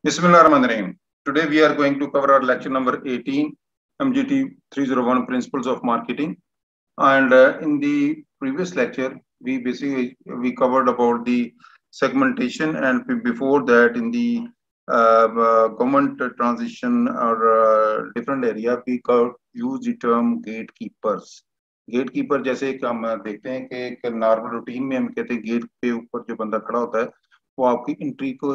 Bismillahirrahmanirrahim. Today we are going to cover our lecture number 18, MGT 301 Principles of Marketing. And in the previous lecture, we covered about the segmentation, and before that, in the government transition or different area, we use the term gatekeepers. Gatekeeper जैसे कि हम देखते हैं कि एक normal routine में हम कहते हैं गेट पे ऊपर जो बंदा खड़ा होता है वो आपकी एंट्री को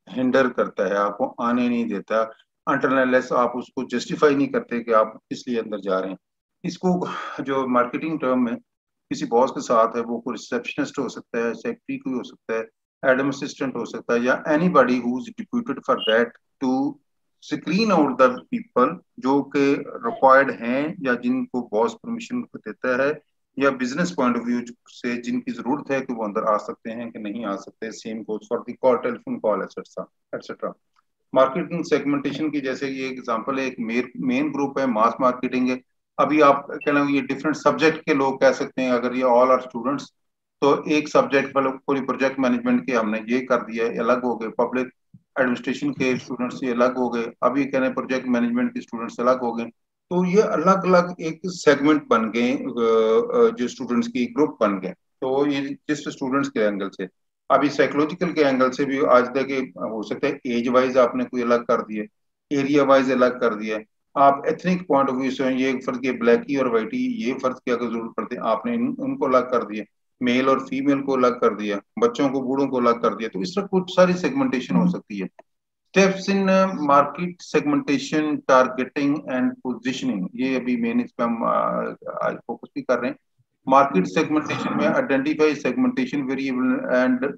हिंडर करता है, आपको आने नहीं देता अनटिल अनलेस आप उसको जस्टिफाई नहीं करते कि आप किस लिए अंदर जा रहे हैं। इसको जो मार्केटिंग टर्म है, किसी बॉस के साथ है, वो कोई रिसेप्शनिस्ट हो सकता है, सेक्रेटरी कोई हो सकता है, एडम असिस्टेंट हो सकता है, या anybody who is deputed for that to screen out the people जो के रिक्वायर्ड हैं या जिनको बॉस परमिशन देता है, या बिजनेस पॉइंट ऑफ व्यू से जिनकी जरूरत है कि वो अंदर आ सकते हैं कि नहीं आ सकते। Same goes for the call, telephone call etcetera. Marketing segmentation की जैसे ये एग्जांपल है, एक मेन ग्रुप है, मास मार्केटिंग है। अभी आप कहना ये डिफरेंट सब्जेक्ट के लोग कह सकते हैं, अगर ये ऑल आर स्टूडेंट्स तो एक सब्जेक्ट पर पूरी प्रोजेक्ट मैनेजमेंट के हमने ये कर दिया है, अलग हो गए। पब्लिक एडमिनिस्ट्रेशन के स्टूडेंट्स ये अलग हो गए, अभी कह रहे हैं प्रोजेक्ट मैनेजमेंट के स्टूडेंट्स अलग हो गए। तो ये अलग अलग एक सेगमेंट बन गए, जो स्टूडेंट्स की ग्रुप बन गए। तो ये जिस स्टूडेंट्स के एंगल से, अभी साइकोलॉजिकल के एंगल से भी आज तक हो सकता है एज वाइज आपने कोई अलग कर दिए, एरिया वाइज अलग कर दिया, आप एथनिक पॉइंट ऑफ व्यू से ये फर्ज के ब्लैक ही और वाइट ही ये फर्ज की अगर जरूरत पड़ती है आपने उनको अलग कर दिया, मेल और फीमेल को अलग कर दिया, बच्चों को बूढ़ों को अलग कर दिया। तो इस तरह कुछ सारी सेगमेंटेशन हो सकती है। Steps in market segmentation, targeting and positioning, ये अभी मेन इस पे हम आज फोकस भी कर रहे हैं। मार्केट सेगमेंटेशन में identify segmentation variable and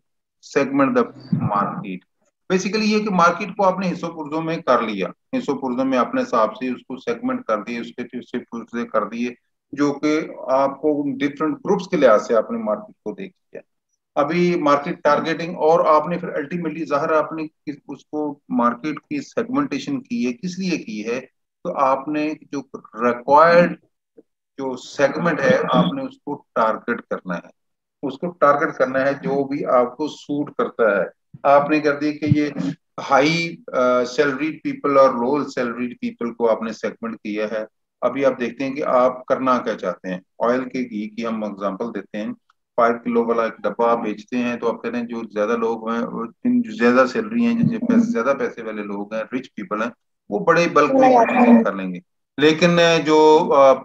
segment the market. Basically ये कि मार्केट को आपने हिस्सों पुर्जों में कर लिया, हिस्सों पुर्जों में अपने हिसाब से उसको सेगमेंट कर दिए, उसके पुर्जे कर दिए, जो कि आपको डिफरेंट ग्रुप्स के लिहाज से आपने मार्केट को देख लिया। अभी मार्केट टारगेटिंग, और आपने फिर अल्टीमेटली ज़ाहिर आपने उसको मार्केट की सेगमेंटेशन की है, किस लिए की है? तो आपने जो रिक्वायर्ड जो सेगमेंट है आपने उसको टारगेट करना है, उसको टारगेट करना है जो भी आपको सूट करता है। आपने कर दिया कि ये हाई सैलरीड पीपल और लो सैलरीड पीपल को आपने सेगमेंट किया है। अभी आप देखते हैं कि आप करना क्या चाहते हैं। ऑयल के घी की हम एग्जांपल देते हैं, 5 किलो वाला एक डब्बा आप बेचते हैं, तो आप कहते हैं जो ज्यादा लोग हैं, जो ज्यादा सैलरी हैं, जिनके पैसे ज्यादा पैसे वाले लोग हैं, रिच पीपल हैं, वो बड़े बल्क में परचेजिंग कर लेंगे। लेकिन जो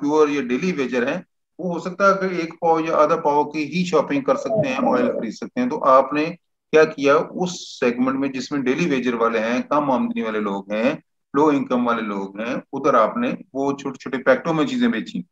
प्योर ये डेली वेजर हैं, वो हो सकता है कि एक पाव या आधा पाव की ही शॉपिंग कर सकते हैं, ऑयल खरीद सकते हैं। तो आपने क्या किया, उस सेगमेंट में जिसमें डेली वेजर वाले हैं, कम आमदनी वाले लोग हैं, लो इनकम वाले लोग हैं, उधर आपने वो छोटे छोटे पैकेटों में चीजें बेची।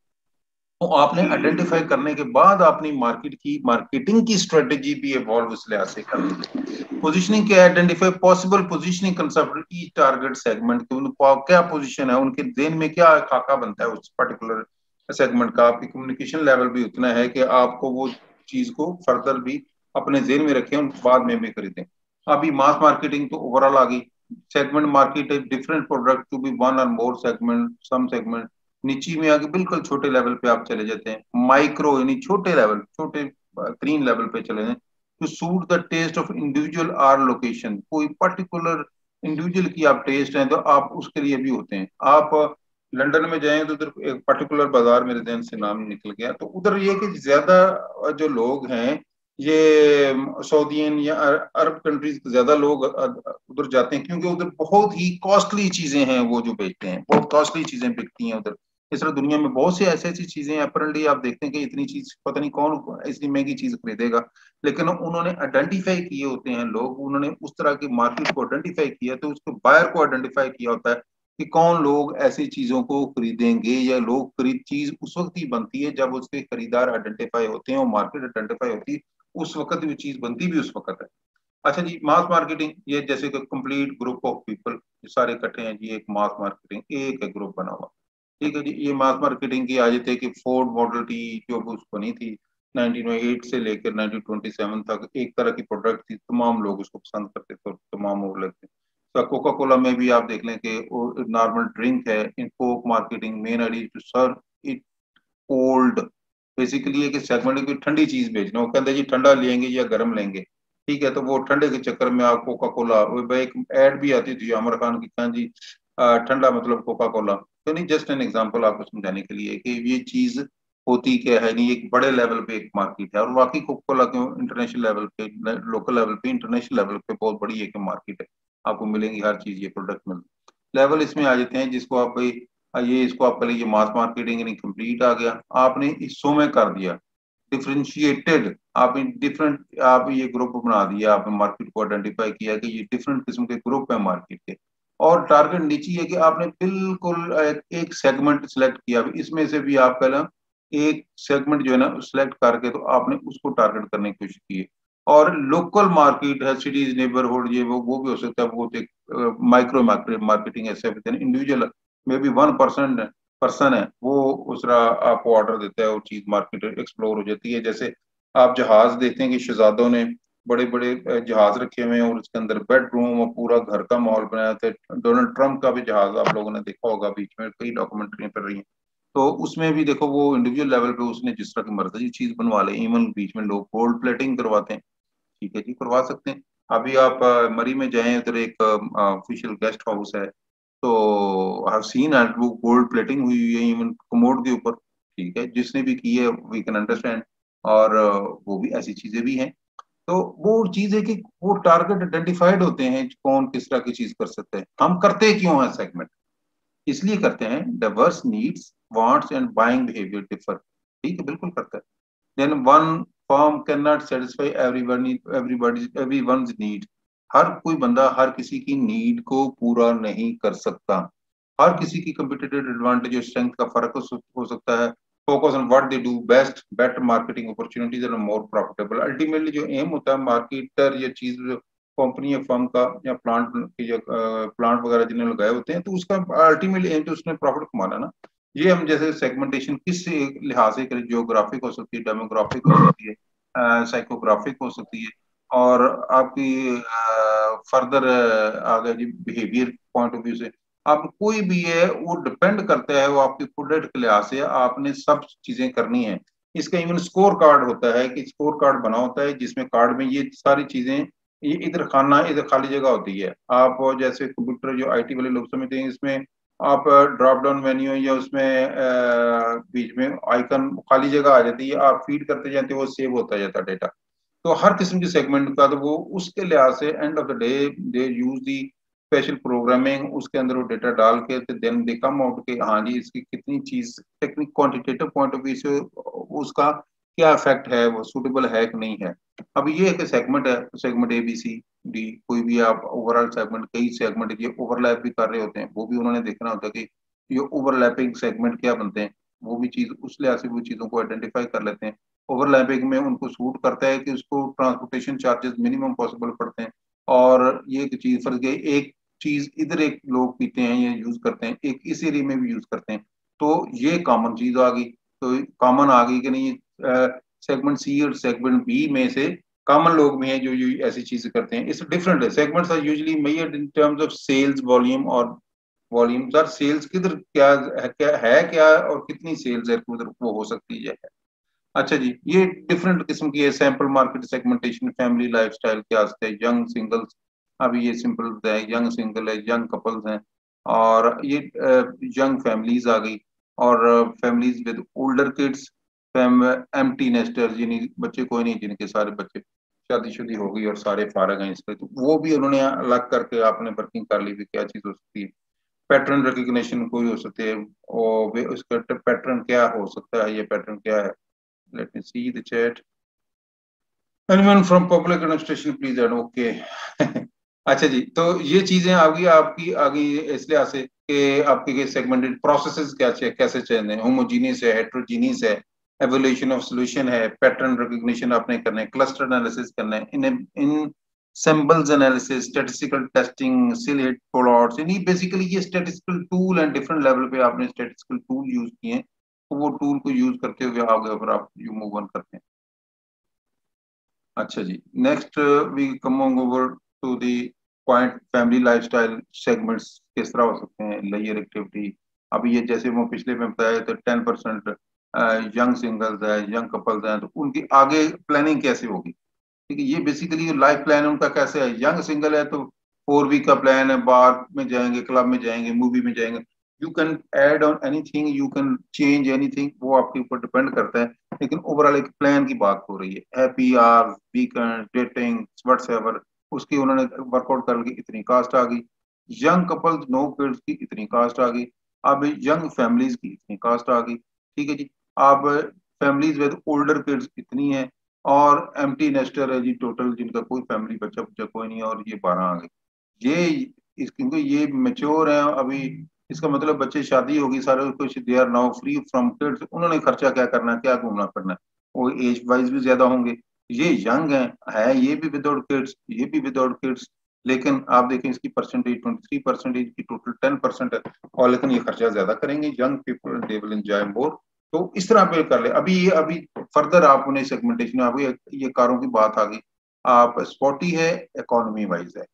तो आपने आइडेंटिफाई करने के बाद अपनी मार्केट की मार्केटिंग की स्ट्रेटेजी भी इवॉल्व इस लिहाज से कर ली। पोजीशनिंग के आइडेंटिफाई पॉसिबल पोजीशनिंग कंसेप्ट की टारगेट सेगमेंट के, उनको क्या पोजीशन है, उनके देन में क्या खाका बनता है उस पर्टिकुलर सेगमेंट का। आपकी कम्युनिकेशन लेवल भी उतना है कि आपको वो चीज को फर्दर भी अपने जेन में रखें और बाद में भी खरीदें। अभी मास मार्केटिंग तो ओवरऑल आ गई। सेगमेंट मार्केट है different product to be one or more segment, some segment. नीचे में आके बिल्कुल छोटे लेवल पे आप चले जाते हैं, माइक्रो यानी छोटे लेवल, छोटे ग्रीन लेवल पे चले जाएं, to suit the taste of individual or location. कोई पर्टिकुलर इंडिविजुअल की आप टेस्ट हैं तो आप उसके लिए भी होते हैं। आप लंदन में जाएं तो उधर एक पर्टिकुलर बाजार, मेरे ध्यान से नाम निकल गया, तो उधर ये कि ज्यादा जो लोग हैं ये सऊदीन या अरब कंट्रीज ज्यादा लोग उधर जाते हैं, क्योंकि उधर बहुत ही कॉस्टली चीजें हैं, वो जो बेचते हैं बहुत कॉस्टली चीजें बिकती हैं उधर। इस तरह दुनिया में बहुत सी ऐसी ऐसी चीजें हैं, अपरेंटली आप देखते हैं कि इतनी चीज पता नहीं कौन इतनी महंगी चीज खरीदेगा, लेकिन उन्होंने आइडेंटिफाई किए होते हैं लोग, उन्होंने उस तरह की मार्केट को आइडेंटिफाई किया, तो उसको बायर को आइडेंटिफाई किया होता है कि कौन लोग ऐसी चीजों को खरीदेंगे, या लोग खरीद चीज उस वक्त ही बनती है जब उसके खरीदार आइडेंटिफाई होते हैं और मार्केट आइडेंटिफाई होती है, उस वक्त वो चीज बनती भी उस वक्त है। अच्छा जी, मास मार्केटिंग ये जैसे कि कंप्लीट ग्रुप ऑफ पीपल सारे इकट्ठे हैं जी, एक मास मार्केटिंग, एक ग्रुप बना हुआ। ठीक है जी, ये मास मार्केटिंग की आज थे कि फोर्ड मॉडल टी जो उस बनी थी 1908 से लेकर 1927 तक, एक तरह की प्रोडक्ट थी, तमाम लोग उसको पसंद करते थे और तमाम और लगते। तो कोका कोला में भी आप देख लें कि नॉर्मल ड्रिंक है, in Coke marketing main idea to serve it cold. Basically ये कि सेगमेंट की ठंडी चीज बेचना, वो कहते हैं जी ठंडा लेंगे या गर्म लेंगे, ठीक है, तो वो ठंडे के चक्कर में आप कोका कोला, एक एड भी आती थी आमिर खान की, हाँ जी, ठंडा मतलब कोका कोला। तो नहीं, जस्ट एन एग्जांपल आपको समझाने के लिए कि ये चीज होती क्या है, नहीं एक बड़े लेवल पे एक मार्केट है, और वाकई कोका कोला क्यों इंटरनेशनल लेवल पे, लोकल लेवल पे, इंटरनेशनल लेवल पे बहुत बड़ी एक मार्केट है, आपको मिलेंगी हर चीज, ये प्रोडक्ट मिल लेवल इसमें आ जाते हैं, जिसको आप भाई ये इसको आप पहले ये मास मार्केटिंग नहीं कंप्लीट आ गया, आपने हिस्सों में कर दिया, डिफरेंशिएटेड, आपने डिफरेंट, आप ये ग्रुप बना दिया, आपने मार्केट को आइडेंटिफाई किया कि ये डिफरेंट किस्म के ग्रुप है मार्केट के, और टारगेट नीचे है कि आपने बिल्कुल एक सेगमेंट सिलेक्ट किया, इसमें से भी आप पहले एक सेगमेंट जो है ना सिलेक्ट करके तो आपने उसको टारगेट करने की कोशिश की है। और लोकल मार्केट है, सिटीज नेबरहुड, ये वो भी हो सकता है, वो एक माइक्रो मार्केटिंग ऐसे इंडिविजुअल मे बी 1% पर्सन है, वो उसरा आपको ऑर्डर देता है, वो चीज मार्केट एक्सप्लोर हो जाती है। जैसे आप जहाज देखते हैं कि शहजादों ने बड़े बड़े जहाज रखे हुए हैं, और उसके अंदर बेडरूम और पूरा घर का माहौल बनाया था। डोनाल्ड ट्रंप का भी जहाज आप लोगों ने देखा होगा, बीच में कई डॉक्यूमेंट्री कर रही हैं, तो उसमें भी देखो वो इंडिविजुअल लेवल पे उसने जिस तरह की मर्जी चीज बनवा ले, इवन बीच में लोग गोल्ड प्लेटिंग करवाते हैं, ठीक है जी, करवा सकते हैं। अभी आप मरी में जाएं, उधर एक ऑफिशियल गेस्ट हाउस है, तो आई हैव सीन एंड वो गोल्ड प्लेटिंग हुई हुई है इवन कमोड के ऊपर, ठीक है, जिसने भी की है वी कैन अंडरस्टैंड, और वो भी ऐसी चीजें भी हैं। तो वो चीज है कि वो टारगेट आइडेंटिफाइड होते हैं, कौन किस तरह की चीज कर सकते हैं। हम करते क्यों हैं सेगमेंट, इसलिए करते हैं diverse needs, wants and buying behaviour differ, ठीक है, बिल्कुल करता है। Then one firm can not satisfy everyone's need, हर कोई बंदा हर किसी की नीड को पूरा नहीं कर सकता, हर किसी की कंपटीटिव एडवांटेज और स्ट्रेंथ का फर्क हो सकता है। Focus on what they do best, better marketing opportunities and more profitable, ultimately जो एम होता है मार्केटर, ये चीज कंपनी या फर्म का, या प्लांट वगैरह जिन्होंने लगाए होते हैं, तो उसका अल्टीमेटली एम तो उसने प्रॉफिट कमाना ना। ये हम जैसे सेगमेंटेशन किस लिहाज से करें, जियोग्राफिक हो सकती है, डेमोग्राफिक हो सकती है, साइकोग्राफिक हो सकती है, और आपकी फर्दर आगे जी बिहेवियर पॉइंट ऑफ व्यू से, आप कोई भी है वो डिपेंड करता है, वो आपकी प्रोडक्ट के लिहाज से आपने सब चीजें करनी है। इसका इवन स्कोर कार्ड होता है, कि स्कोर कार्ड बना होता है जिसमें कार्ड में ये सारी चीजें, ये इधर खाना इधर खाली जगह होती है, आप जैसे कंप्यूटर जो आईटी वाले लोग समझते हैं, इसमें आप ड्रॉप डाउन मेन्यू या उसमें बीच में आइकन खाली जगह आ जाती है, आप फीड करते जाते हो, वो सेव होता जाता है डेटा। तो हर किस्म की सेगमेंट का, तो वो उसके लिहाज से end of the day they use the special programming, उसके अंदर वो डेटा डाल के देन दे कम आउट के, हाँ जी इसकी कितनी चीज technique quantitative point of view से उसका क्या इफेक्ट है, वो सूटेबल है कि नहीं है। अब ये एक सेगमेंट है, segment A B C D, कोई भी आप ओवरऑल सेगमेंट, कई सेगमेंट ये ओवरलैप भी कर रहे होते हैं, वो भी उन्होंने देखना होता है कि ये ओवरलैपिंग सेगमेंट क्या बनते हैं, वो भी चीज उस लिहाज से वो चीजों को आइडेंटिफाई कर लेते हैं। ओवरलैपिंग में उनको सूट करता है कि उसको ट्रांसपोर्टेशन चार्जेस मिनिमम पॉसिबल पड़ते हैं, और ये एक चीज फर्क है, एक चीज इधर एक लोग पीते हैं या यूज करते हैं, एक इस एरिया में भी यूज करते हैं, तो ये कॉमन चीज आ गई। तो कॉमन आ गई कि नहीं, सेगमेंट सी और सेगमेंट बी में से कॉमन लोग भी हैं जो ऐसी चीजें करते हैं। इट्स डिफरेंट है, segments are usually measured in terms of sales volume, और वॉल्यूम सर सेल्स किधर क्या और कितनी सेल्स है उधर वो हो सकती है। अच्छा जी, ये डिफरेंट किस्म की है sample market segmentation, family lifestyle के वास्ते, यंग सिंगल्स, अभी ये सिंपल है, यंग सिंगल है, यंग कपल्स हैं, और ये यंग फैमिलीज आ गई, और families with older kids, empty nesters, यानी बच्चे कोई नहीं, जिनके सारे बच्चे शादीशुदी हो गई और सारे फारग हैं इसके, तो वो भी उन्होंने अलग करके आपने वर्किंग कर ली भी, क्या चीज हो सकती है। पैटर्न रिकग्निशन कोई हो सकती है, और उसका पैटर्न क्या हो सकता है, ये पैटर्न क्या है। Let me see the chat. Anyone from public administration, please add. Okay. अच्छा जी, तो ये चीजें आगे आपकी आगे इस लिहाज से कि आपके सेगमेंटेड प्रोसेसेस क्या कैसे चलने हैं, होमोजीनियस है, हेट्रोजीनियस है, एवोल्यूशन ऑफ सॉल्यूशन है, पैटर्न रिकग्निशन आपने करना है, क्लस्टर एनालिसिस करना है, इन सिंबल्स एनालिसिस, स्टैटिस्टिकल टेस्टिंग, सिल हिट प्लॉट्स, यानी बेसिकली ये statistical tool and different level पे आपने स्टैटिस्टिकल टूल यूज किए हैं, तो वो टूल को यूज करते हुए आगे फिर आप यू मूव ऑन करते हैं। अच्छा जी, next we come over to the point, family lifestyle segments किस तरह हो सकते हैं, लेयर एक्टिविटी। अभी ये जैसे वो पिछले में बताया तो 10% यंग सिंगल्स है, यंग कपल्स हैं, तो उनकी आगे प्लानिंग कैसे होगी। ठीक है, ये बेसिकली लाइफ प्लान उनका कैसे है। यंग सिंगल है तो 4 वीक का प्लान है, बार में जाएंगे, क्लब में जाएंगे, मूवी में जाएंगे। You can add on anything, you can change anything, वो आपके ऊपर डिपेंड करता है। लेकिन ओवरऑल एक प्लान की बात हो रही है, happy hour, weekend, dating, whatsoever, उसकी उन्होंने वर्कआउट करके इतनी कास्ट आ गई। यंग कपल्स, नो किड्स की इतनी कास्ट आ गई। अब यंग फैमिलीज की इतनी कास्ट आ गई। ठीक है जी। अब फैमिलीज विद ओल्डर किड्स इतनी है, और एम्प्टी नेस्टर है जी टोटल, जिनका कोई फैमिली बच्चा बच्चा कोई नहीं है, और ये 12 आ गए। ये क्योंकि ये मेच्योर है अभी, इसका मतलब बच्चे शादी होगी सारे कुछ, they are now free from kids, उन्होंने खर्चा क्या करना है, क्या घूमना फिरना है, वो एज वाइज भी ज्यादा होंगे। ये यंग है ये भी विदाउट किड्स, ये भी विदाउट किड्स, लेकिन आप देखें इसकी परसेंटेज 23%, की टोटल 10% है, और लेकिन ये खर्चा ज्यादा करेंगे। Young people they will enjoy मोर। तो इस तरह पे कर ले। अभी फर्दर आप उन्हें सेगमेंटेशन, अभी ये कारों की बात आ गई। आप स्पोर्टी है, इकोनॉमी वाइज है।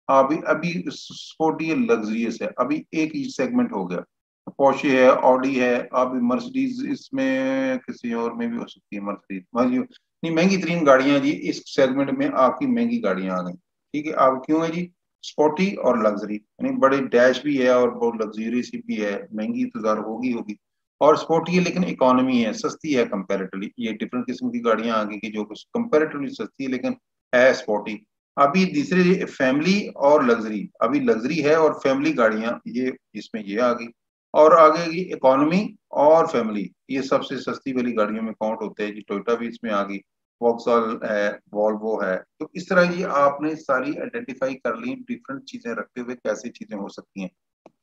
अभी अभी स्पोर्टी है, लग्जरियस है, अभी एक ही सेगमेंट हो गया। पोर्शे है, ऑडी है, अभी मर्सिडीज, इसमें किसी और में भी हो सकती है मर्सिडीज, नहीं महंगी तरीन गाड़ियां जी इस सेगमेंट में, आपकी महंगी गाड़ियां आ गई। ठीक है, आप क्यों है जी, स्पोर्टी और लग्जरी, यानी बड़े डैश भी है और बहुत लग्जरियस भी है, महंगी तो ज़्यादा होगी होगी। और स्पोर्टी है लेकिन इकोनॉमी है, सस्ती है कंपैरेटिवली, ये डिफरेंट किस्म की गाड़ियां आ गई कि जो कुछ कंपैरेटिवली सस्ती है लेकिन है स्पोर्टी। अभी तीसरे फैमिली और लग्जरी, अभी लग्जरी है और फैमिली गाड़ियां, ये इसमें ये आ गई। और आगे की इकोनॉमी और फैमिली, ये सबसे सस्ती वाली गाड़ियों में काउंट होते हैं जी। टोयोटा भी इसमें आ गई, वॉक्सवैगन है, वॉल्वो है। तो इस तरह ये आपने सारी आइडेंटिफाई कर ली, डिफरेंट चीजें रखते हुए कैसे चीजें हो सकती हैं।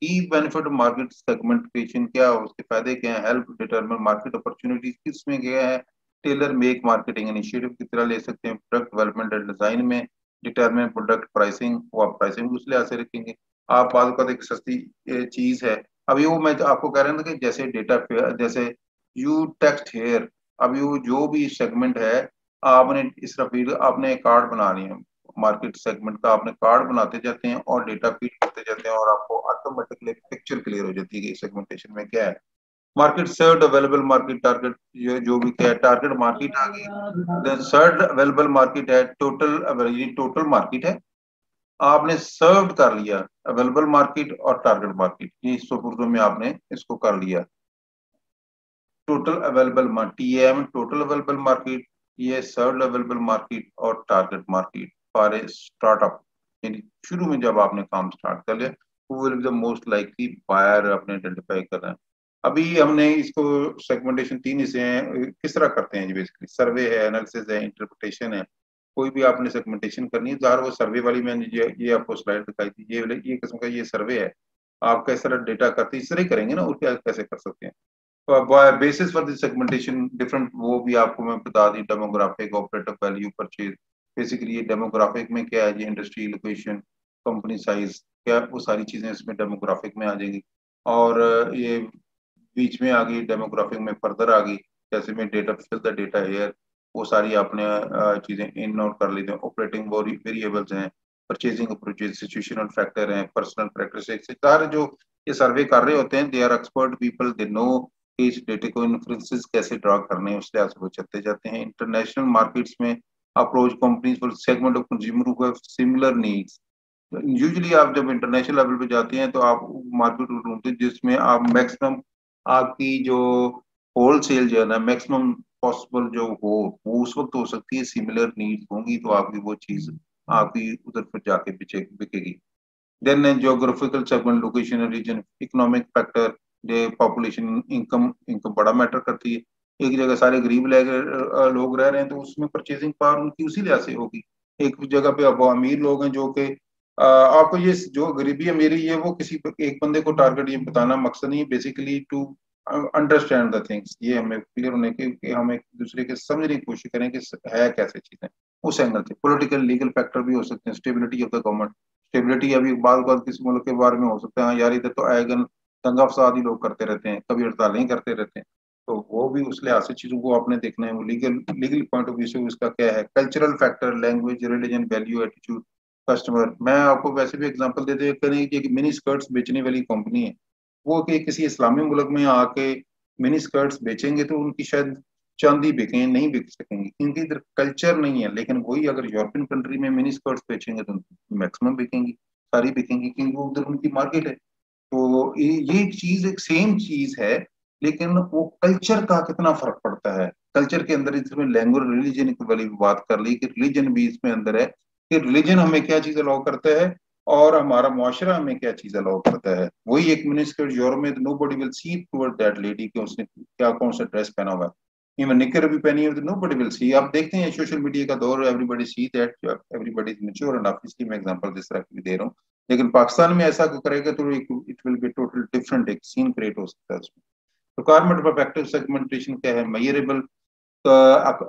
की बेनिफिट मार्केट सेगमेंटेशन क्या है, उसके फायदे क्या है, हेल्प डिटरमिन मार्केट अपॉर्चुनिटीज किसमें क्या है, टेलर मेक मार्केटिंग इनिशिएटिव की तरह ले सकते हैं, प्रोडक्ट डेवलपमेंट एंड डिजाइन में डिटरमिन प्रोडक्ट प्राइसिंग, वो आप प्राइसिंग भी उस लिहाज से रखेंगे। आप बात का एक सस्ती चीज है। अभी वो मैं आपको कह रहा था कि जैसे डेटा, जैसे यू टेक्स्ट हेयर, अभी वो जो भी सेगमेंट है, आपने इस रफील आपने कार्ड बना रही है, मार्केट सेगमेंट का आपने कार्ड बनाते जाते हैं और डेटा फीड करते जाते हैं, और आपको ऑटोमेटिकली पिक्चर क्लियर हो जाती है कि सेगमेंटेशन में क्या है। Market surd available market target, ये जो भी क्या है, टारगेट मार्केट आ गई। देन सर्ड अवेलेबल मार्केट है, टोटल मार्केट है, आपने सर्व कर लिया अवेलेबल मार्केट और टारगेट मार्केट, ये सुपुर्दो में आपने इसको कर लिया। Total available TM total available market, ये सर्व अवेलेबल मार्केट और target market for a startup, यानी शुरू में जब आपने काम स्टार्ट कर लिया, who will be the most likely buyer आपने आइडेंटिफाई करना है। अभी हमने इसको सेगमेंटेशन 3 हिस्से हैं, किस तरह करते हैं जी, बेसिकली सर्वे है, एनालिसिस है, इंटरप्रिटेशन है। कोई भी आपने सेगमेंटेशन करनी है, ज़ाहिर वो सर्वे वाली मैंने ये आपको स्लाइड दिखाई थी, ये किस्म का ये सर्वे है। आप किस तरह डेटा करते हैं, इस तरह ही करेंगे ना, और क्या कैसे कर सकते हैं। Basis for this segmentation different, वो भी आपको मैं बता दी, demographic, operative value, purchase. Basically ये डेमोग्राफिक में क्या है जी, इंडस्ट्री लोकेशन, कंपनी साइज, क्या वो सारी चीजें इसमें डेमोग्राफिक में आ जाएंगी। और ये बीच में आ गई डेमोग्राफिक में, फर्दर आ गई जैसे में data, fill the data here, वो सारी आपने चीजें इन नोट कर ली थी। ऑपरेटिंग वेरिएबल्स हैं, परचेजिंग अप्रोचेज, सिचुएशनल फैक्टर हैं, पर्सनल प्रैक्टिसेस, सारे जो ये सर्वे कर रहे होते हैं, they are expert people, they know इस डेटे को इन्फ्लुएंसेस कैसे ड्रा करने हैं, उस लिहाज से वो चलते जाते हैं। इंटरनेशनल मार्केट्स में approach companies for segment of consumer who have similar needs. Usually आप जब इंटरनेशनल लेवल पे जाते हैं तो आप मार्केट को ढूंढते हैं जिसमें आप मैक्सिमम, आपकी जो होल सेल जो है ना, मैक्सिमम पॉसिबल जो हो वो उस वक्त हो सकती है, सिमिलर नीड्स होंगी तो आपकी वो चीज आपकी उधर पर जाके बिकेगी। Then geographical segment, location, region, economic factor, जो पॉपुलेशन, इनकम, इनकम बड़ा मैटर करती है। एक जगह सारे गरीब लोग रह रहे हैं तो उसमें परचेसिंग पावर उनकी उसी लिहाज से होगी। एक जगह पे अब अमीर लोग हैं जो कि आपको ये जो गरीबी अमीरी ये वो किसी एक बंदे को टारगेट ये बताना मकसद नहीं है, basically to understand the things, ये हमें क्लियर होने के कि हम एक दूसरे के समझने की कोशिश करें कि है कैसे चीजें। उस एंगल से पॉलिटिकल लीगल फैक्टर भी हो सकते हैं, stability of the government, stability अभी बात बात किसी मुल्क के बारे में हो सकता है, हाँ यार इधर तो आएगन दंगा फसाद ही लोग करते रहते हैं, कभी हड़तालें ही करते रहते हैं। तो वो भी उस लिहाज से चीजों को आपने देखना है, वो लीगल पॉइंट ऑफ व्यू से उसका क्या है। Cultural factor, language, religion, value, attitude, customer. मैं आपको वैसे भी एग्जांपल देते करें कि एक मिनी स्कर्ट्स बेचने वाली कंपनी है, वो कि किसी इस्लामी मुल्क में आके मिनी स्कर्ट्स बेचेंगे तो उनकी शायद चांदी बिके, नहीं बिक सकेंगी क्योंकि इधर कल्चर नहीं है। लेकिन वही अगर यूरोपियन कंट्री में मिनी स्कर्ट्स बेचेंगे तो मैक्सिमम बिकेंगी, सारी बिकेंगी, क्योंकि वो उधर उनकी मार्केट है। तो ये चीज एक सेम चीज है, लेकिन वो कल्चर का कितना फर्क पड़ता है। कल्चर के अंदर इसमें लैंग्वेज रिलीजन की वाली बात कर ली कि रिलीजन भी इसमें अंदर है, कि रिलीजन हमें क्या चीज अलाउ करता है और हमारा मुआशरा हमें क्या चीज अलाउ करता है। वही एक मिनिस्टर यूरोप में, nobody will see toward that lady कि उसने क्या कौन सा ड्रेस पहना हुआ है, इवन निकर भी पहनी है, नो बडी विल सी। आप देखते हैं सोशल मीडिया का दौर, everybody see that, everybody is mature enough, इसलिए मैं एग्जांपल जिस तरह की दे रहा हूँ। लेकिन पाकिस्तान में ऐसा करेगा तो it will be total different, एक सीन क्रिएट हो सकता है उसमें। रिक्वायरमेंट ऑफ इफेक्टिव सेगमेंटेशन क्या है, मेजरेबल,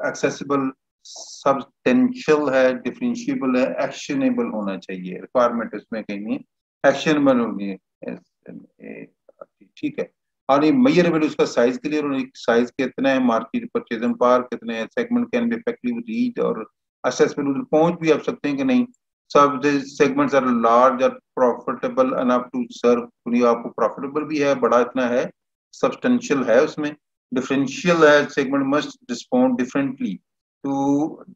एक्सेसिबल, सब्सटेंशियल है, डिफरेंशिएबल है, एक्शनेबल होना चाहिए। रिक्वायरमेंट इसमें कहीं नहीं, एक्शनेबल होनी है, ठीक है। और ये मेजरेबल, उसका साइज क्लियर होना, साइज कितना है, मार्केट परचेजिंग पावर कितने हैं, segment can be effectively reach और असेसमेंट, उधर पहुंच भी आप सकते हैं कि नहीं। सब सेगमेंट्स आर लार्ज और प्रॉफिटेबल अनफ टू सर्व, आपको प्रॉफिटेबल भी है, बड़ा इतना है, सब्सटेंशियल है उसमें। डिफरेंशियल है, segment must respond differently to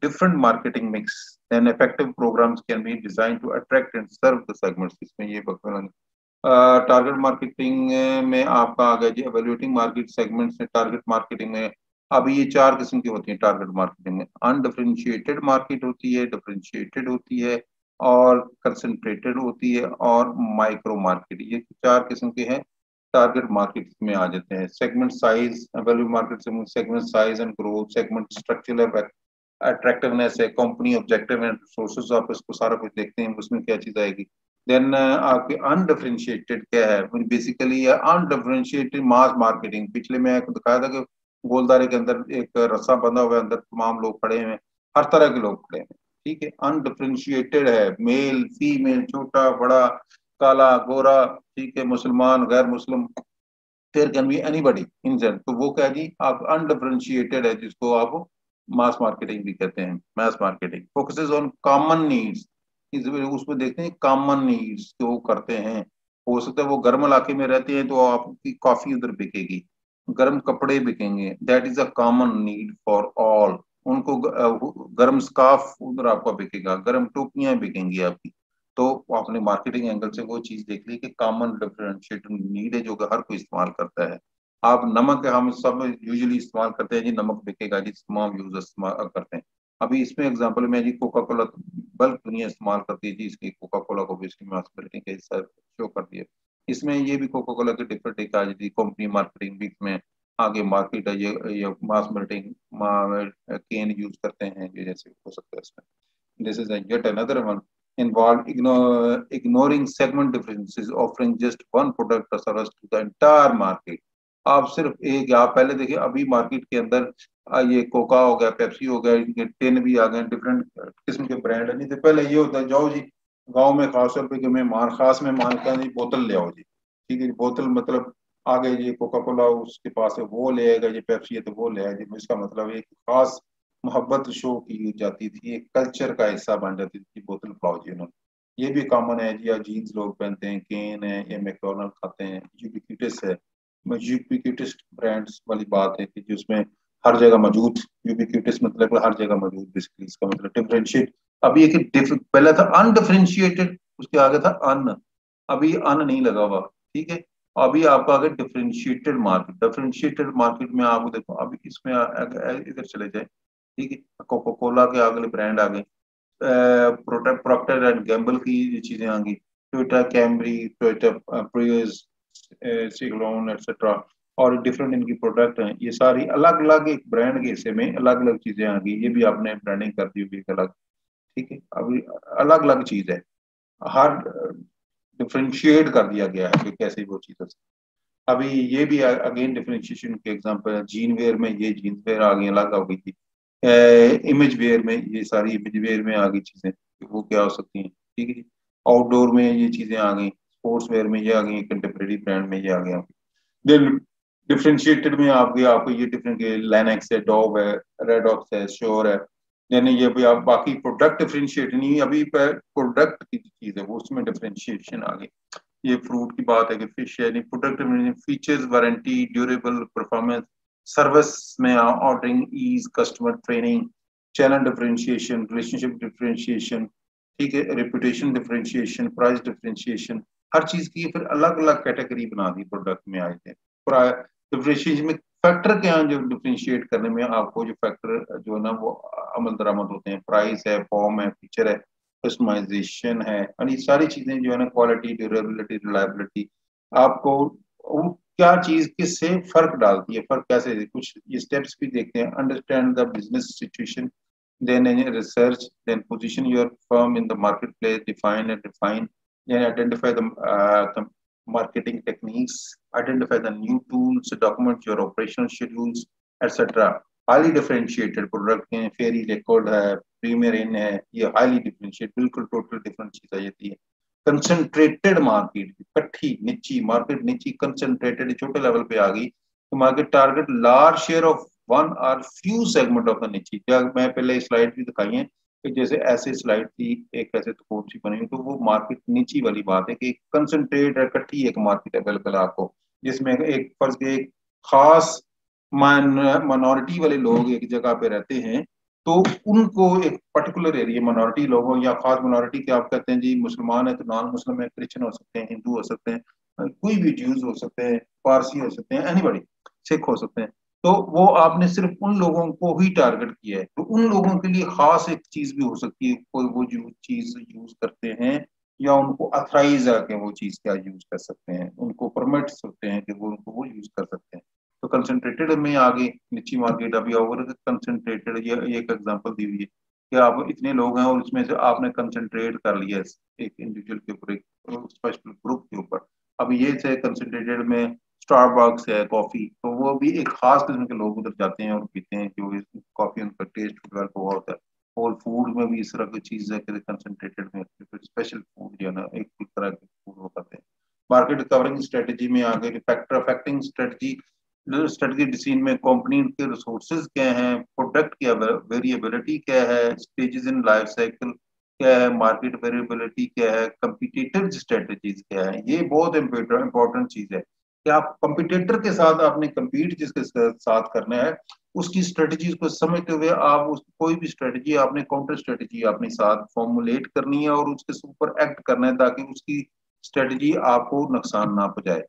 different marketing mix, then effective programs can be designed to attract and serve the segments। इसमें ये टारगेट मार्केटिंग में आपका आ गया जी, एवेल्युएटिंग मार्केट सेगमेंट्स में। टारगेट मार्केटिंग में अभी ये चार किस्म की होती है टारगेट मार्केटिंग में। अनडिफरेंशिएटेड मार्केट होती है, डिफरेंशिएटेड होती है और कंसंट्रेटेड होती है और माइक्रो मार्केट, ये चार किस्म के हैं टारगेट मार्केट में आ जाते हैं। Segment size, value market segment size and growth, segment structural attractiveness है, कंपनी ऑब्जेक्टिव एंड सोर्सेज, आप इसको सारा कुछ देखते हैं उसमें क्या चीज आएगी। देन आपके अनडिफरेंशिएटेड क्या है, बेसिकली अनडिफरेंशिएटेड मास मार्केटिंग। पिछले में आपको दिखाया था कि गोलदारे के अंदर एक रस्सा बंधा हुआ है, अंदर तमाम लोग खड़े हैं, हर तरह के लोग खड़े हैं, ठीक है। अनडिफरेंशिएटेड है, मेल फीमेल, छोटा बड़ा, काला गोरा, ठीक है, मुसलमान गैर मुस्लिम, there can be anybody in general. तो वो क्या जी, आप अनडिफरेंशिएटेड है, जिसको आप मास मार्केटिंग भी कहते हैं। Mass marketing focuses on common needs, उसमें देखते हैं कॉमन नीड्स जो वो करते हैं। हो सकता है वो गर्म इलाके में रहते हैं तो आपकी कॉफी उधर बिकेगी, गर्म कपड़े बिकेंगे, that is a common need for all. उनको गर्म स्कार्फ उधर आपका बिकेगा, गर्म टोपियां बिकेंगी आपकी। तो आपने मार्केटिंग एंगल से वो चीज देख ली कि कॉमन डिफरेंशिएटिंग नीड है जो कि हर कोई इस्तेमाल करता है। आप नमक, हम सब यूजुअली इस्तेमाल करते हैं जी, नमक बिकेगा जी, तमाम यूजर इस्तेमाल करते हैं। अभी इसमें एग्जांपल में जी कोका कोला, बल्क दुनिया इस्तेमाल करती है जी, इसकी कोका कोला को भी इसकी मार्केटिंग का हिस्सा शो कर दिया। इसमें ये भी कोका कोला की डिफरेंट एक आज दी कंपनी मार्केटिंग भी इसमें आगे मार्केट है, ये मास मार्केटिंग केन यूज करते हैं, ये जैसे हो सकता है इसमें। This is yet another one involved ignoring segment differences, offering just one product or service to the entire market। आप सिर्फ एक, आप पहले देखिए अभी मार्केट के अंदर ये कोका हो गया, पेप्सी हो गया, इनके टिन भी आ गए, डिफरेंट किस्म के ब्रांड है। नहीं तो पहले ये होता है, जाओ जी गांव में खास तौर पे कि मेहमान, खास मेहमान का जी बोतल ले आओ जी, ठीक है, बोतल मतलब आ गए जी, कोका कोला उसके पास है वो ले आएगा, ये पेप्सी है तो वो ले आएगा जी। इसका मतलब है कि खास मोहब्बत शो की जाती थी, एक कल्चर का हिस्सा बन जाती थी बोतल पाओ जी उन्होंने। ये भी कॉमन है जी, या जीन्स लोग पहनते हैं, केन है, या मैकडोनल्ड खाते हैं, यूबिक्यूटस है। यूबिक्यूटस ब्रांड्स वाली बात है कि जिसमें हर जगह मौजूद, यूबिक्यूटस मतलब हर जगह मौजूद, बेसिकली इसका मतलब डिफरेंशिएट। अभी एक पहले था अनडिफरेंशिएटेड, उसके आगे था अन, अभी अन नहीं लगा हुआ, ठीक है। अभी आपका आगे डिफरेंशिएटेड मार्केट, डिफरेंशिएटेड मार्केट में आप देखो अभी इसमें इधर चले जाए, ठीक है, कोका कोला के अगले ब्रांड आ गए, प्रोक्टर एंड गैम्बल की ये चीजें आ गई, टोयोटा कैमरी, टोयोटा प्रियस, सिग्लोन एक्सेट्रा, और डिफरेंट इनकी प्रोडक्ट हैं। ये सारी अलग अलग एक ब्रांड के हिस्से में अलग अलग चीजें आ गई, ये भी आपने ब्रांडिंग कर दी होगी एक अलग, ठीक है। अभी अलग अलग चीज है, हर डिफ्रेंशिएट कर दिया गया है कि कैसे वो चीज है। अभी ये भी अगेन डिफरेंशिएशन के एग्जांपल है, जीन वेयर में ये जीन्स वेयर आ गई, अलग हो गई थी। इमेज वेयर में ये सारी इमेज वेयर में आ गई चीजें, वो क्या हो सकती हैं, ठीक है जी। आउटडोर में ये चीजें आ गई, स्पोर्ट्स वेयर में ये आ गई, कंटेम्प्रेरी ब्रांड में ये आ गया। देन डिफरेंशिएटेड में आपको ये डिफरेंट लाइनेक्स है, डॉव है, रेडॉक्स है, श्योर है। यानी ये भी आप बाकी प्रोडक्ट डिफरेंशिएट नहीं, अभी प्रोडक्ट की चीज है वो उसमें डिफरेंशिएशन आ गई। ये फ्रूट की बात है कि फिश है, product features, warranty, durable performance, service में ordering ease, customer training, channel differentiation, relationship differentiation, ठीक है, रेपुटेशन डिफरेंशिएशन, प्राइस डिफरेंशिएशन, हर चीज की फिर अलग अलग कैटेगरी बना दी प्रोडक्ट में आए थे। डिफरेंशिएशन में फैक्टर क्या है जो डिफरेंशिएट करने में आपको, जो फैक्टर जो है ना वो अमल दरामद होते हैं, प्राइस है, फॉर्म है, फीचर है, कस्टमाइजेशन है, और ये सारी चीजें जो है ना, क्वालिटी, ड्यूरेबिलिटी, रिलायबिलिटी, आपको वो क्या चीज किससे फर्क डालती है, फर्क कैसे, कुछ ये स्टेप्स भी देखते हैं। Understand the business situation, then in research, then position your firm in the marketplace, define and refine, then identify the marketing techniques, identify the new tools, document your operational schedules, etc. Highly differentiated product के फेरी record है, premiere इन है, ये highly differentiate, बिल्कुल total different चीज आ जाती है। Concentrated market, इकट्ठी निची market, निची concentrated छोटे लेवल पे आ गई तो market target large share of one और फ्यू सेगमेंट ऑफ द निची। मैं पहले स्लाइड भी दिखाई है कि जैसे ऐसे स्लाइड थी, एक ऐसे तो कौन सी बनी, तो वो मार्केट निची वाली बात है कि कंसंट्रेट इकट्ठी एक मार्केट अवेलेबल है आपको, जिसमें एक फर्ज के एक खास माइनॉरिटी वाले लोग एक जगह पे रहते हैं, तो उनको एक पर्टिकुलर एरिया, माइनॉरिटी लोगों या खास माइनॉरिटी के, आप कहते हैं जी मुसलमान है तो नॉन मुस्लिम है, क्रिश्चियन हो सकते हैं, हिंदू हो सकते हैं, कोई भी ज्यूज हो सकते हैं, पारसी हो सकते हैं, एनीबॉडी, सिख हो सकते हैं, तो वो आपने सिर्फ उन लोगों को ही टारगेट किया है। तो उन लोगों के लिए खास एक चीज भी हो सकती है, कोई वो जो चीज यूज करते हैं या उनको अथराइज आके वो चीज क्या यूज कर सकते हैं, उनको परमिट सकते हैं कि वो उनको वो यूज कर सकते हैं। तो कंसंट्रेटेड में आगे निची मार्केट, अभी ओवर कंसंट्रेटेड, ये एक एग्जांपल दी हुई है कि आप इतने लोग हैं और उसमें से आपने कंसंट्रेट कर लिया एक इंडिविजुअल के ऊपर, एक स्पेशल ग्रुप के ऊपर। अब ये से कंसंट्रेटेड में स्टारबक्स है कॉफी, तो वो भी एक खास किस्म के लोग उधर जाते हैं और पीते हैं, क्योंकि कॉफी उनका टेस्ट डेवलप हुआ होता है। और फूड में भी इस तरह की चीज है कि कंसंट्रेटेड में स्पेशल फूड जो है ना, एक तरह के फूड वो करते हैं। मार्केट कवरिंग स्ट्रेटेजी में आगे फैक्टर अफेक्टिंग स्ट्रेटजी डिसीजन में कंपनी के रिसोर्सेज क्या हैं, प्रोडक्ट की वेरिएबिलिटी क्या है, स्टेजेस इन लाइफ साइकिल क्या है, मार्केट वेरिएबिलिटी क्या है, कंपटीटर स्ट्रेटजीज क्या है। ये बहुत इंपॉर्टेंट चीज है कि आप कंपटीटर के साथ आपने कम्पीट जिसके साथ करना है, उसकी स्ट्रेटजीज को समझते हुए आप उस कोई भी स्ट्रेटजी आपने, काउंटर स्ट्रेटजी अपने साथ फॉर्मुलेट करनी है और उसके ऊपर एक्ट करना है ताकि उसकी स्ट्रेटजी आपको नुकसान ना पहुंचाए।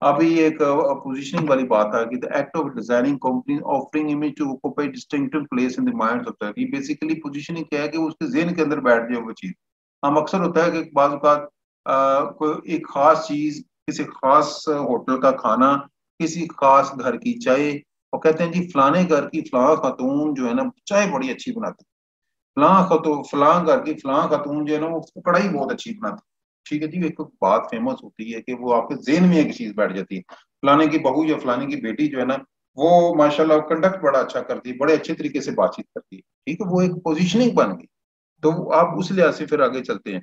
अभी एक पोजीशनिंग वाली बात है कि the act of designing company offering image to occupy distinctive place in the minds of the, ये बेसिकली पोजीशनिंग क्या है कि उसके ज़हन के अंदर बैठ जाए वो चीज। हम अक्सर होता है कि बाज़ औक़ात कोई एक खास चीज, किसी खास होटल का खाना, किसी खास घर की चाय, और कहते हैं जी फलाने घर की फलां खातून जो है ना चाय बड़ी अच्छी बनाती, फलां घर की फलां खातून जो है ना वो कढ़ाई बहुत अच्छी बनाती। ठीक है जी, एक बात फेमस होती है कि वो आपके जेहन में एक चीज बैठ जाती है, फलाने की बहू या फलाने की बेटी जो है ना वो माशाल्लाह कंडक्ट बड़ा अच्छा करती है, बड़े अच्छे तरीके से बातचीत करती है। ठीक है, वो एक पोजीशनिंग बन गई। तो आप उस लिहाज से फिर आगे चलते हैं।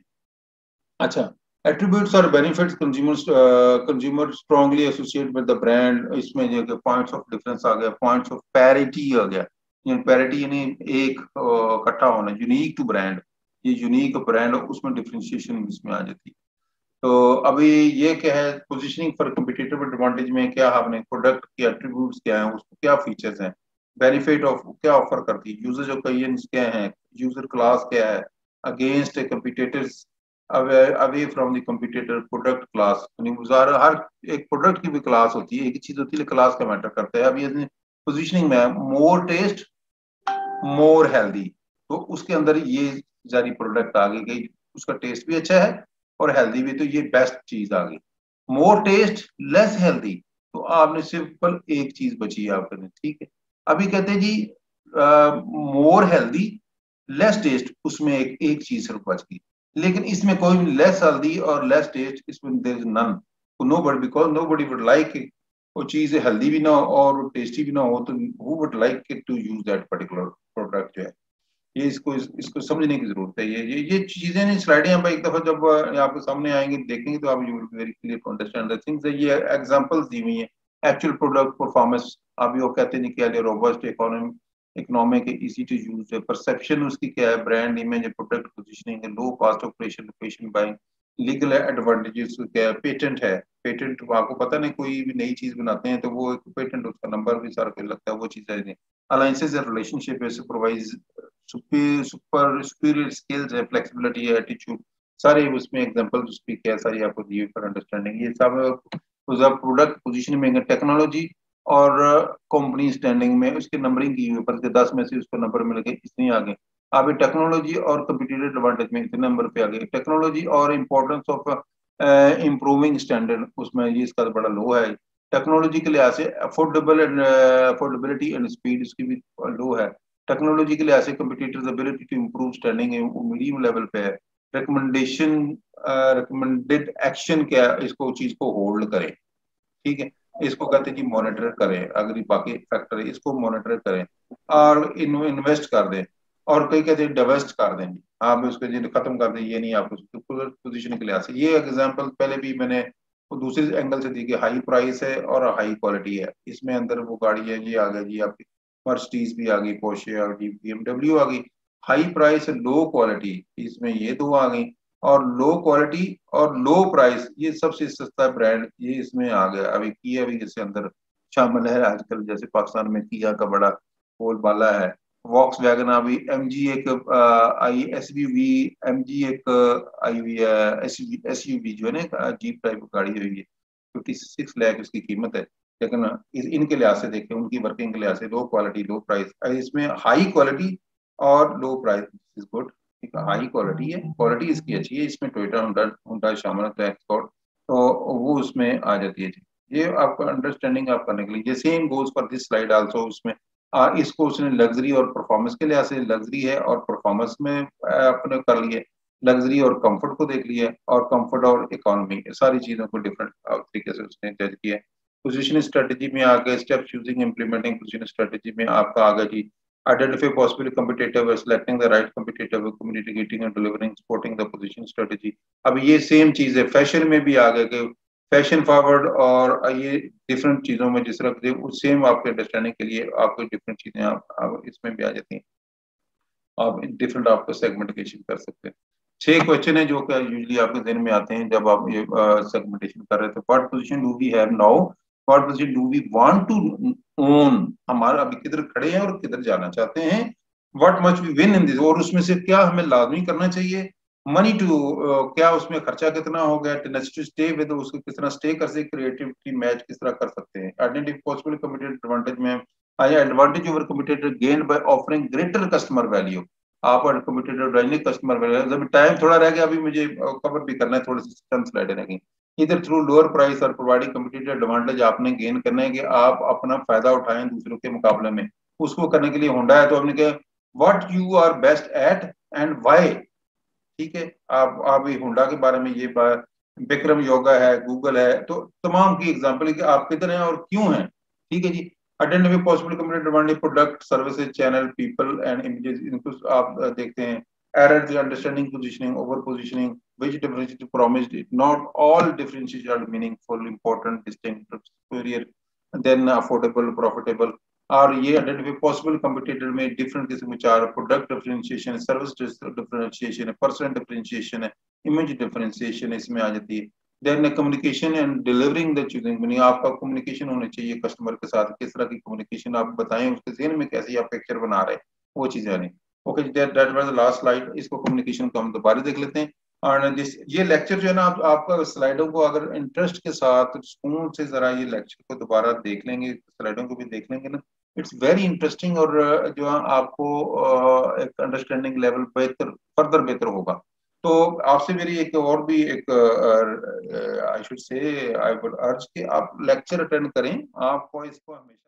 अच्छा, एट्रीब्यूट्स और benefits consumer strongly associate with the brand, इसमें जो पॉइंट्स ऑफ डिफरेंस आ गया, पॉइंट्स ऑफ पैरिटी आ गया। पैरिटी यानी एक इकट्ठा होना, यूनिक टू ब्रांड, ये यूनिक ब्रांड उसमें डिफरेंशिएशन इसमें आ जाती है। तो अभी ये क्या है, पोजीशनिंग फॉर कम्पिटिटिव एडवांटेज में क्या आपने, प्रोडक्ट के एट्रीब्यूट्स क्या हैं, उसको क्या फीचर्स हैं, बेनिफिट ऑफ क्या ऑफर करती है, यूजर ओपिनियंस क्या है, यूजर क्लास क्या है, against competitors, away from the competitor, product class, हर एक प्रोडक्ट की भी क्लास होती है, एक चीज होती है क्लास का मैटर करता है। अभी पोजीशनिंग में मोर टेस्ट मोर हेल्दी, तो उसके अंदर ये सारी प्रोडक्ट आ गई, उसका टेस्ट भी अच्छा है और हेल्दी भी, तो ये बेस्ट चीज आ गई। मोर टेस्ट लेस हेल्दी, तो आपने सिंपल एक चीज बची है आपने। ठीक है, अभी कहते हैं जी मोर हेल्दी लेस टेस्ट, उसमें एक चीज सिर्फ बच गई, लेकिन इसमें कोई लेस हेल्दी और लेस टेस्ट, इसमें there is none, nobody, because nobody would like वो चीज हेल्दी भी ना हो और टेस्टी भी ना हो, तो who would like to use that particular product जो है। ये इसको समझने की जरूरत है। ये चीजें नहीं, स्लाइडें आप एक दफा जब आपके सामने आएंगे देखेंगे तो आप you will very clear to understand the things. ये एग्जांपल्स दी हुई हैं, एक्चुअल प्रोडक्ट परफॉर्मेंस, अभी वो कहते नहीं क्या, robust economic, easy to use है, परसेप्शन उसकी क्या है, ब्रांड इमेज, प्रोडक्ट पोजीशनिंग है, low cost operation, location buying, legal advantages क्या है, पेटेंट है, पेटेंट, आपको पता नहीं कोई भी नई चीज बनाते हैं तो वो एक पेटेंट, उसका नंबर भी सारा कुछ लगता है, वो चीज है। अलायंसेज है, रिलेशनशिप है, सुपरवाइज सुपीरियर स्किल्स है, फ्लेक्सिबिलिटी है, एटीट्यूड, सारे उसमें एग्जांपल स्पीक है, सारी आपको दी फॉर अंडरस्टैंडिंग। ये सब प्रोडक्ट पोजीशन में टेक्नोलॉजी और कंपनी स्टैंडिंग में उसके नंबरिंग की हुई, पर 10 में से उसको नंबर मिल गए इतने आगे। आप टेक्नोलॉजी और कंप्यूटर एडवांटेज में इतने नंबर पे आ गए। टेक्नोलॉजी और इम्पोर्टेंस ऑफ इम्प्रूविंग स्टैंडर्ड, उसमें ये इसका बड़ा लो है। टेक्नोलॉजी के लिहाज से अफोर्डेबिलिटी एंड स्पीड इसकी भी लो है। टेक्नोलॉजी के लिहाज से computers ability to improve standing medium level पे है। रिकमेंडेड एक्शन क्या, इसको चीज को होल्ड करें, ठीक है, इसको कहते हैं जी मॉनिटर करें। अगर बाकी फैक्टर है इसको मॉनिटर करें और इन्वेस्ट कर दें, और कई कहते हैं डिवेस्ट कर दें जी, आप उसको जी खत्म कर दें, ये नहीं आप उसको पोजीशन के लिहाज से। ये एग्जांपल पहले भी मैंने दूसरे एंगल से दी कि हाई प्राइस है और हाई क्वालिटी है, इसमें अंदर वो गाड़ी है, ये आ गया जी आपकी मर्सिडीज भी आ गई, पोर्शे आ गई, BMW आ गई। हाई प्राइस लो क्वालिटी, इसमें ये दो आ गई, और लो क्वालिटी और लो प्राइस ये सबसे सस्ता ब्रांड ये इसमें आ गया। अभी किया भी इसके अंदर शामिल है आजकल, जैसे पाकिस्तान में किया का बड़ा बोलबाला है। वॉक्स वैगन अभी, MG एक आई SUV, MG एक आई हुई है SUV जो है ना, जीप टाइप गाड़ी हुई है, 56 लाख उसकी कीमत है। लेकिन इनके लिहाज से देखें, उनकी वर्किंग के लिहाज से लो क्वालिटी लो प्राइस, इसमें हाई क्वालिटी और लो प्राइस इज गुड। ठीक है, हाई क्वालिटी है, क्वालिटी इसकी अच्छी है, इसमें टोयोटा होंडा शामिल होता है एक्सपोर्ट, तो वो उसमें आ जाती है। ये आपका अंडरस्टैंडिंग आप करने के लिए, ये same goes for this slide also. उसमें इसको उसने लग्जरी और परफॉर्मेंस के लिहाज से, लग्जरी है और परफॉर्मेंस में अपने कर लिए, लग्जरी और कंफर्ट को देख लिया, और कंफर्ट और इकोनॉमी, सारी चीजों को डिफरेंट तरीके से उसने जज किया। पोजीशन स्ट्रेटजी में आगे step using implementing position strategy में आपका आगे जी identify possible competitor, selecting the right competitor, communicating and delivering, supporting the position strategy। अब ये सेम चीज है फैशन में भी आ गए कि फैशन फॉरवर्ड, और ये डिफरेंट चीजों में जिस तरह सेम आपके अंडरस्टैंडिंग के लिए आपको डिफरेंट चीजें आप इसमें भी आ जाती हैं, आप डिफरेंट आपको सेगमेंटेशन कर सकते हैं। 6 क्वेश्चन है जो कि यूजुअली आपके दिन में आते हैं जब आप ये सेगमेंटेशन कर रहे थे। What position do we have now, what position do we want to own, हमारा अभी किधर खड़े हैं और किधर जाना चाहते हैं। What much we win in this, और उसमें से क्या हमें लाजमी करना चाहिए। मनी टू, क्या उसमें खर्चा कितना हो गया। टेनेसिटी टू स्टे विद, उसको किस तरह स्टे कर सकते, क्रिएटिविटी मैच किस तरह कर सकते हैं। आइडेंटिफाई पॉसिबल कम्पिटिटिव एडवांटेज में advantage over competitor gain by offering greater customer value. आप कम्पिटिटिव एडवांटेज कस्टमर वैल्यू, अभी टाइम थोड़ा रह गया, अभी मुझे कवर भी करना है, थोड़ी सी चंद स्लाइडें रह गई। इधर थ्रू लोअर प्राइस और प्रोवाइडिंग कम्पिटिटिव एडवांटेज आपने गेन करना है कि आप अपना फायदा उठाएं दूसरों के मुकाबले में। उसको करने के लिए होंडा है तो हमने कहा what you are best at and why. ठीक है, आप होंडा के बारे में ये बात, विक्रम योगा है, गूगल है, तो तमाम की एग्जांपल है कि आप किधर हैं और क्यों हैं। ठीक है जी, identify possible competitive advantage, product services channel people and images, इनको आप देखते हैं। Error understanding positioning, over positioning, which differentiation promised it, not all differentiations are meaningful, important, distinct, superior, then affordable, profitable। और ये आइडेंटिफाई पॉसिबल कंपटीटर में different किस्म के 4, product differentiation, service differentiation है, पर्सन डिफरेंशिएशन है, इमेज डिफरेंशिएशन इसमें आ जाती है। Then communication and delivering the choosing, meaning आपका कम्युनिकेशन होना चाहिए कस्टमर के साथ, किस तरह की कम्युनिकेशन आप बताएं, उसके ज़हन में कैसी आप पिक्चर बना रहे हैं, वो चीजें नहीं। Okay, that was the last slide. इसको कम्युनिकेशन को हम दोबारा देख लेते हैं। और ये लेक्चर जो है ना, आपका स्लाइडों को अगर इंटरेस्ट के साथ सुकून से जरा ये लेक्चर को दोबारा देख लेंगे, स्लाइडों को भी देख लेंगे ना, इट्स वेरी इंटरेस्टिंग, और जो है आपको एक अंडरस्टैंडिंग लेवल बेहतर, फर्दर बेहतर होगा। तो आपसे मेरी एक और भी एक I should say I would अर्ज कि आप लेक्चर अटेंड करें, आपको इसको हमेशा